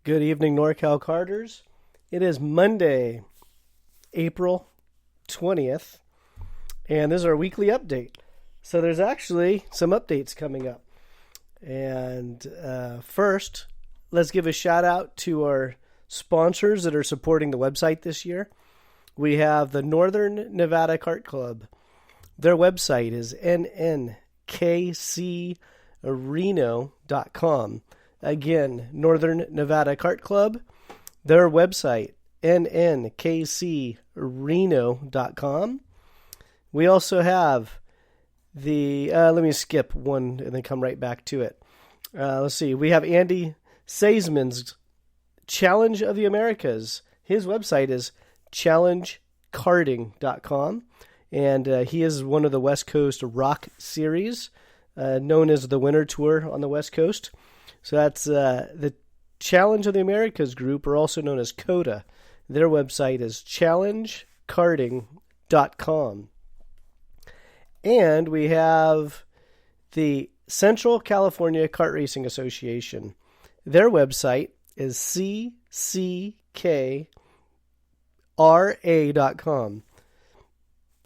Good evening, Norcal Karters. It is Monday, April 20th, and this is our weekly update. So there's actually some updates coming up. And first, let's give a shout out to our sponsors that are supporting the website this year. We have the Northern Nevada Kart Club. Their website is nnkcreno.com. Again, Northern Nevada Kart Club, their website, nnkcreno.com. We also have let me skip one and then come right back to it. Let's see. We have Andy Seisman's Challenge of the Americas. His website is challengekarting.com, and he is one of the West Coast Rock Series, known as the Winter Tour on the West Coast. So that's the Challenge of the Americas group, or also known as CODA. Their website is challengekarting.com. And we have the Central California Kart Racing Association. Their website is cckra.com.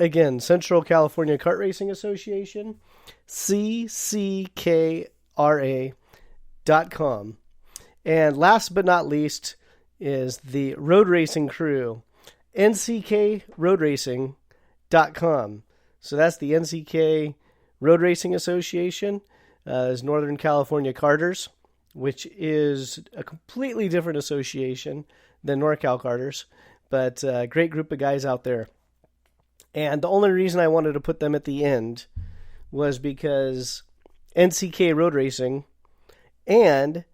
Again, Central California Kart Racing Association, cckra.com. And last but not least is the road racing crew, nckroadracing.com. So that's the NCK Road Racing Association, is Northern California Karters, which is a completely different association than Norcal Karters, but a great group of guys out there. And the only reason I wanted to put them at the end was because NCK Road Racing and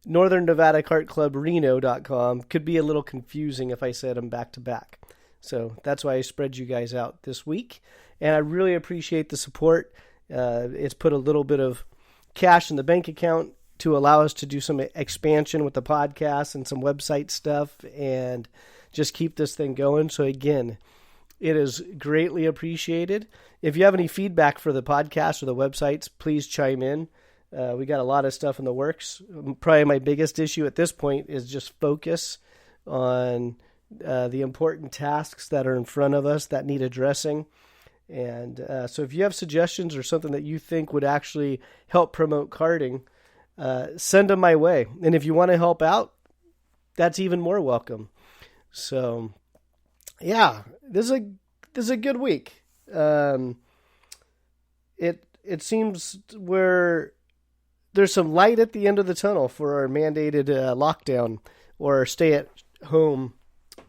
Northern Nevada Kart Club Reno.com could be a little confusing if I said them back to back. So that's why I spread you guys out this week. And I really appreciate the support. It's put a little bit of cash in the bank account to allow us to do some expansion with the podcast and some website stuff and just keep this thing going. So again, it is greatly appreciated. If you have any feedback for the podcast or the websites, please chime in. We got a lot of stuff in the works. Probably my biggest issue at this point is just focus on the important tasks that are in front of us that need addressing. And so if you have suggestions or something that you think would actually help promote karting, send them my way. And if you want to help out, that's even more welcome. So, yeah, this is a good week. It seems where there's some light at the end of the tunnel for our mandated lockdown or stay-at-home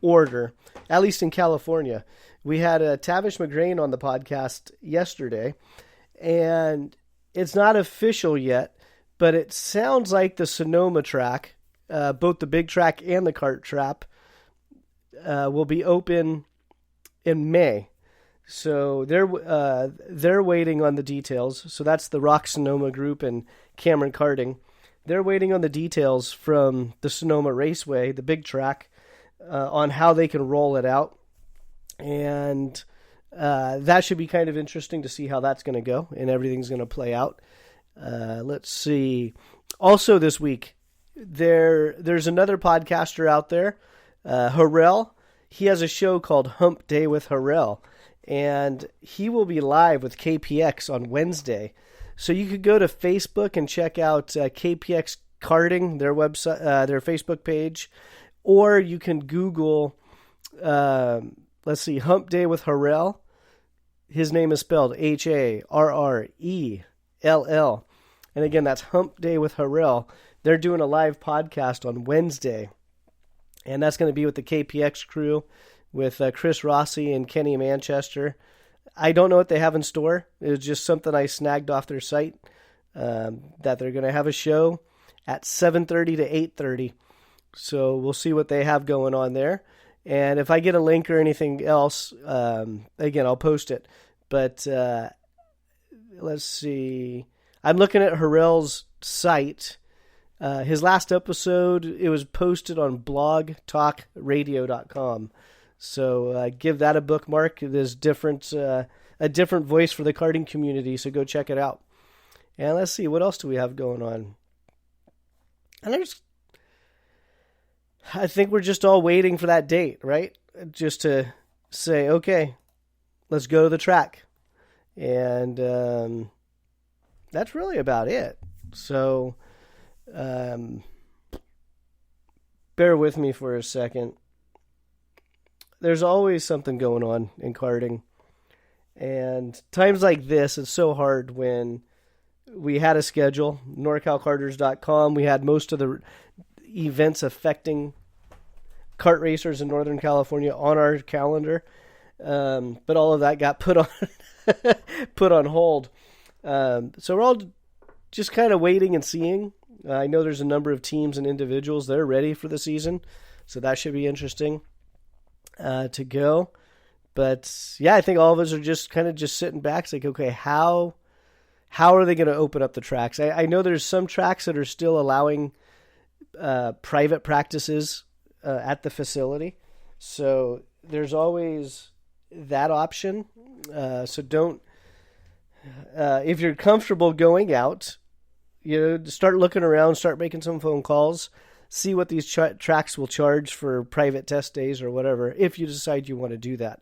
order, at least in California. We had Tavish McGrain on the podcast yesterday, and it's not official yet, but it sounds like the Sonoma track, both the big track and the kart trap, will be open in May. So they're waiting on the details. So that's the Rock Sonoma group and Cameron Karting. They're waiting on the details from the Sonoma Raceway, the big track, on how they can roll it out. And that should be kind of interesting to see how that's going to go and everything's going to play out. Let's see. Also this week, there's another podcaster out there, Harrell. He has a show called Hump Day with Harrell, and he will be live with KPX on Wednesday. So you could go to Facebook and check out KPX Karting, their website, their Facebook page, or you can Google, let's see, Hump Day with Harrell. His name is spelled Harrell. And again, that's Hump Day with Harrell. They're doing a live podcast on Wednesday. And that's going to be with the KPX crew, with Chris Rossi and Kenny Manchester. I don't know what they have in store. It was just something I snagged off their site, that they're going to have a show at 7:30 to 8:30. So we'll see what they have going on there. And if I get a link or anything else, again, I'll post it. But let's see. I'm looking at Harrell's site. His last episode, it was posted on blogtalkradio.com. So give that a bookmark. There's a different voice for the karting community, so go check it out. And let's see, what else do we have going on? And I think we're just all waiting for that date, right? Just to say, okay, let's go to the track. And that's really about it. So bear with me for a second. There's always something going on in karting. And times like this, it's so hard when we had a schedule, norcalkarters.com. We had most of the events affecting kart racers in Northern California on our calendar. But all of that got put on hold. So we're all just kind of waiting and seeing. I know there's a number of teams and individuals that are ready for the season, so that should be interesting to go. But yeah, I think all of us are just kind of just sitting back. It's like, okay, how are they going to open up the tracks? I know there's some tracks that are still allowing private practices at the facility, so there's always that option. So don't, if you're comfortable going out, start looking around, start making some phone calls, see what these tracks will charge for private test days or whatever, if you decide you want to do that.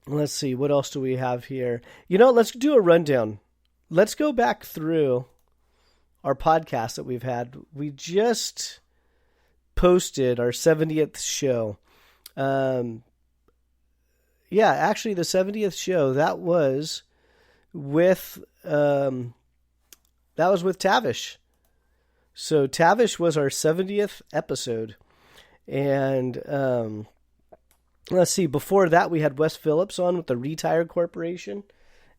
Let's see, what else do we have here? Let's do a rundown. Let's go back through our podcast that we've had. We just posted our 70th show. Actually the 70th show, that was with Tavish. So Tavish was our 70th episode. And let's see, before that we had Wes Phillips on with the Retire Corporation.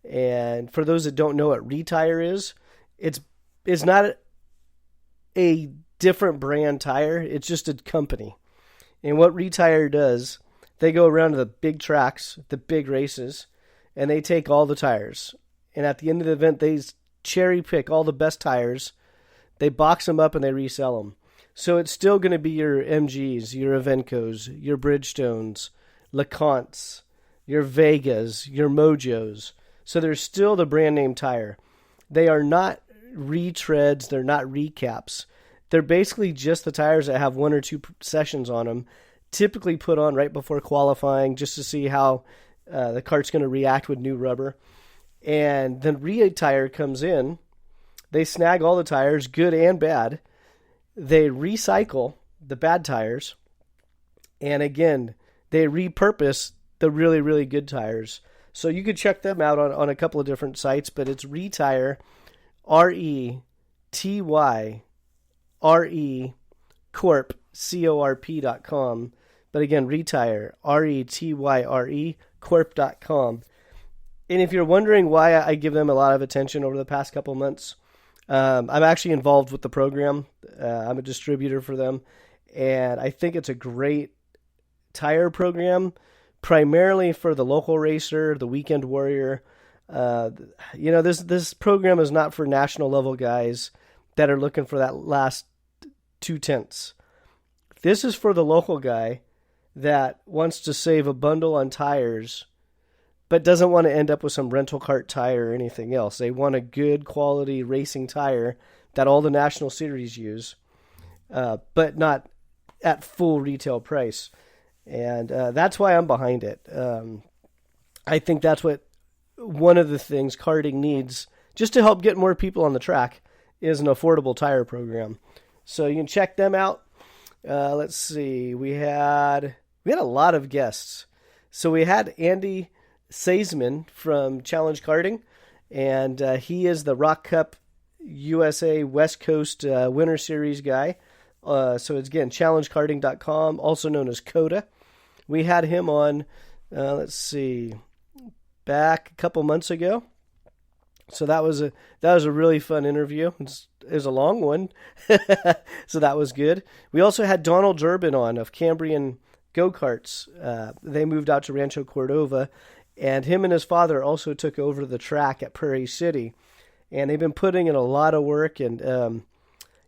And for those that don't know what Retire is, it's not a different brand tire, it's just a company. And what Retire does, they go around to the big tracks, the big races, and they take all the tires. And at the end of the event, they cherry pick all the best tires. They box them up and they resell them. So it's still going to be your MGs, your Evencos, your Bridgestones, LeContes, your Vegas, your Mojos. So they're still the brand name tire. They are not retreads. They're not recaps. They're basically just the tires that have one or two sessions on them, typically put on right before qualifying just to see how the kart's going to react with new rubber. And then Retire comes in. They snag all the tires, good and bad. They recycle the bad tires. And again, they repurpose the really, really good tires. So you could check them out on a couple of different sites, but it's Retire, RETYRE Corp, CORP.com. But again, Retire, RETYRE Corp.com. And if you're wondering why I give them a lot of attention over the past couple months, I'm actually involved with the program. I'm a distributor for them. And I think it's a great tire program, primarily for the local racer, the weekend warrior. This program is not for national level guys that are looking for that last 2/10. This is for the local guy that wants to save a bundle on tires, but doesn't want to end up with some rental cart tire or anything else. They want a good quality racing tire that all the national series use, but not at full retail price. And that's why I'm behind it. I think that's what one of the things karting needs, just to help get more people on the track, is an affordable tire program. So you can check them out. Let's see. We had a lot of guests. So we had Andy Seisman from Challenge Karting, and he is the Rock Cup USA West Coast Winter Series guy. So it's, again, challengekarting.com, also known as CODA. We had him on, back a couple months ago. So that was a really fun interview. It was a long one, so that was good. We also had Donald Durbin on of Cambrian Go-Karts. They moved out to Rancho Cordova, and him and his father also took over the track at Prairie City. And they've been putting in a lot of work, and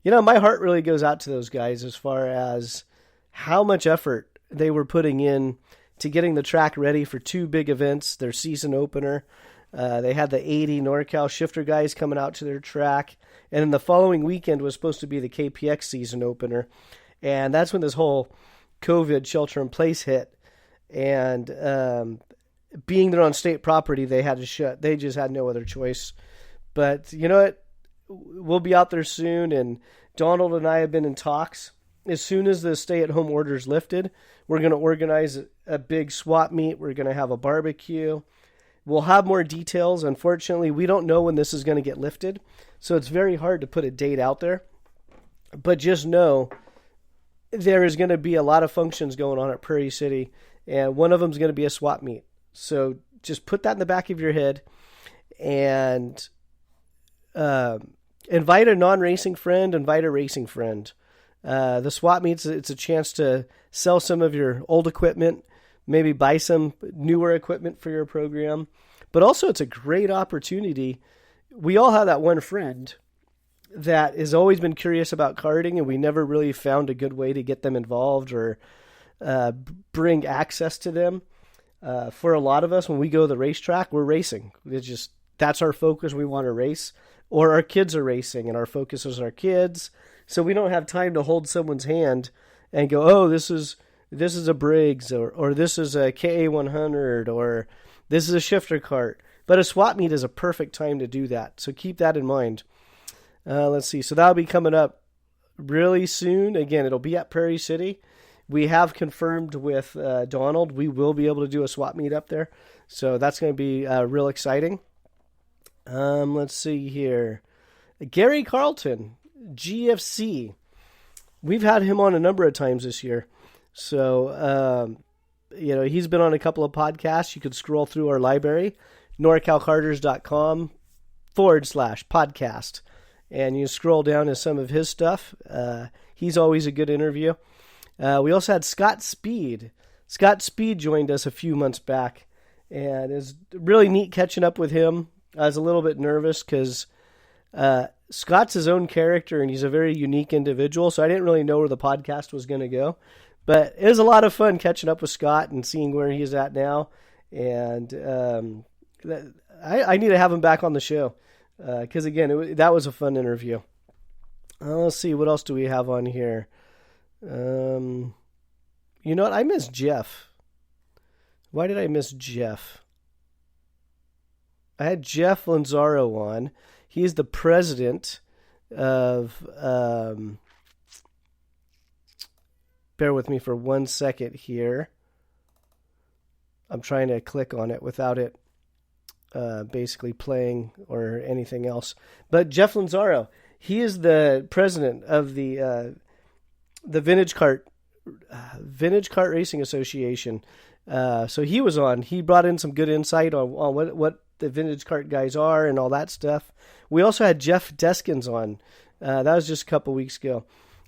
my heart really goes out to those guys as far as how much effort they were putting in to getting the track ready for two big events, their season opener, They had the 80 Norcal shifter guys coming out to their track. And then the following weekend was supposed to be the KPX season opener. And that's when this whole COVID shelter in place hit. And being there on state property, they had to shut. They just had no other choice. But you know what? We'll be out there soon. And Donald and I have been in talks. As soon as the stay-at-home order is lifted, we're going to organize a big swap meet. We're going to have a barbecue. We'll have more details. Unfortunately, we don't know when this is going to get lifted, so it's very hard to put a date out there. But just know there is going to be a lot of functions going on at Prairie City, and one of them is going to be a swap meet. So just put that in the back of your head and invite a non-racing friend, invite a racing friend. The swap meets, it's a chance to sell some of your old equipment, maybe buy some newer equipment for your program. But also it's a great opportunity. We all have that one friend that has always been curious about karting, and we never really found a good way to get them involved or bring access to them. For a lot of us, when we go to the racetrack, we're racing. It's just, that's our focus. We want to race. Or our kids are racing, and our focus is our kids. So we don't have time to hold someone's hand and go, oh, this is a Briggs, or this is a KA100, or this is a shifter cart. But a swap meet is a perfect time to do that. So keep that in mind. Let's see. So that'll be coming up really soon. Again, it'll be at Prairie City. We have confirmed with Donald we will be able to do a swap meet up there. So that's going to be real exciting. Let's see here. Gary Carlton, GFC. We've had him on a number of times this year. So, he's been on a couple of podcasts. You could scroll through our library, norcalkarters.com/podcast. And you scroll down to some of his stuff. He's always a good interview. We also had Scott Speed. Scott Speed joined us a few months back. And it's really neat catching up with him. I was a little bit nervous because Scott's his own character and he's a very unique individual, so I didn't really know where the podcast was going to go. But it was a lot of fun catching up with Scott and seeing where he's at now. And I need to have him back on the show because, again, that was a fun interview. Let's see, what else do we have on here? You know what? I miss Jeff. Why did I miss Jeff? I had Jeff Lanzaro on. He's the president of, bear with me for 1 second here. I'm trying to click on it without it basically playing or anything else. But Jeff Lanzaro, he is the president of the Vintage Kart Racing Association. So he was on. He brought in some good insight on what the vintage kart guys are and all that stuff. We also had Jeff Deskins on. That was just a couple weeks ago.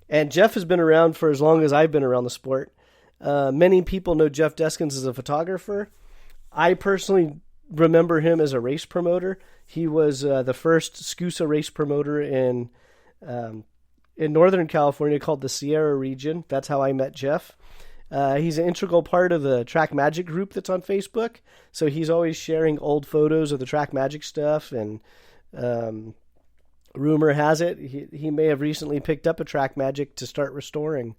And Jeff has been around for as long as I've been around the sport. Many people know Jeff Deskins as a photographer. I personally remember him as a race promoter. He was the first SCUSA race promoter in Northern California called the Sierra region. That's how I met Jeff. He's an integral part of the Track Magic group that's on Facebook. So he's always sharing old photos of the Track Magic stuff. And rumor has it, he may have recently picked up a Track Magic to start restoring.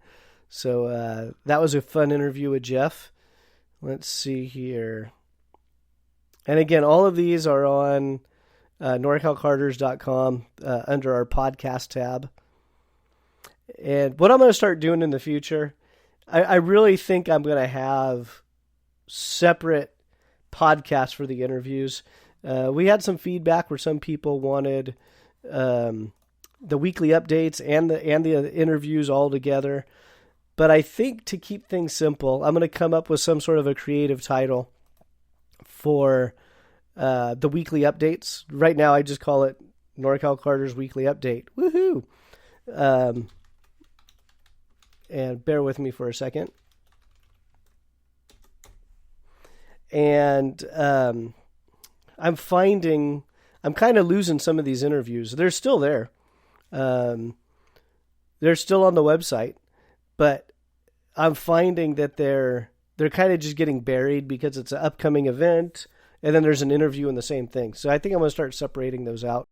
So that was a fun interview with Jeff. Let's see here. And again, all of these are on norcalkarters.com under our podcast tab. And what I'm going to start doing in the future, I really think I'm going to have separate podcasts for the interviews. We had some feedback where some people wanted the weekly updates and the interviews all together. But I think to keep things simple, I'm going to come up with some sort of a creative title for the weekly updates. Right now, I just call it Norcal Karters Weekly Update. Woohoo! And bear with me for a second. And I'm kind of losing some of these interviews. They're still there. They're still on the website, but I'm finding that they're kind of just getting buried because it's an upcoming event and then there's an interview in the same thing. So I think I'm going to start separating those out.